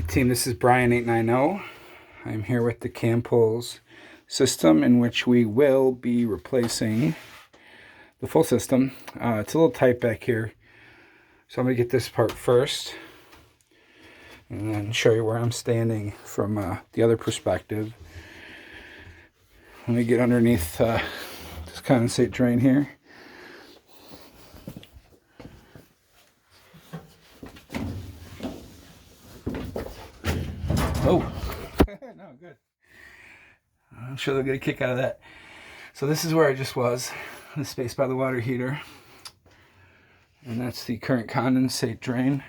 Hey team, this is Brian890. I'm here with the CamPulse system, in which we will be replacing the full system. It's a little tight back here, so I'm going to get this part first and then show you where I'm standing from the other perspective. Let me get underneath this condensate drain here. Oh, no, good. I'm sure they'll get a kick out of that. So this is where I just was, the space by the water heater. And that's the current condensate drain.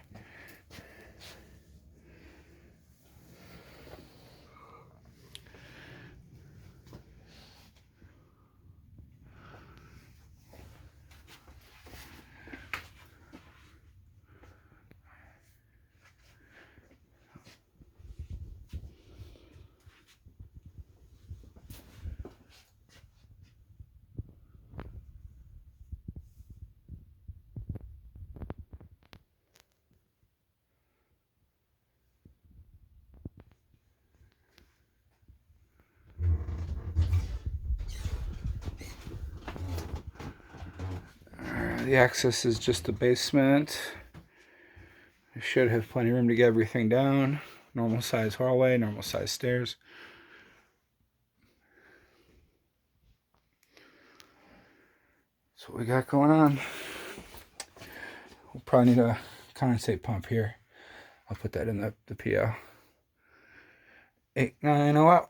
The access is just the basement. I should have plenty of room to get everything down. Normal size hallway, normal size stairs. That's what we got going on. We'll probably need a condensate pump here. I'll put that in the PO. 890 out.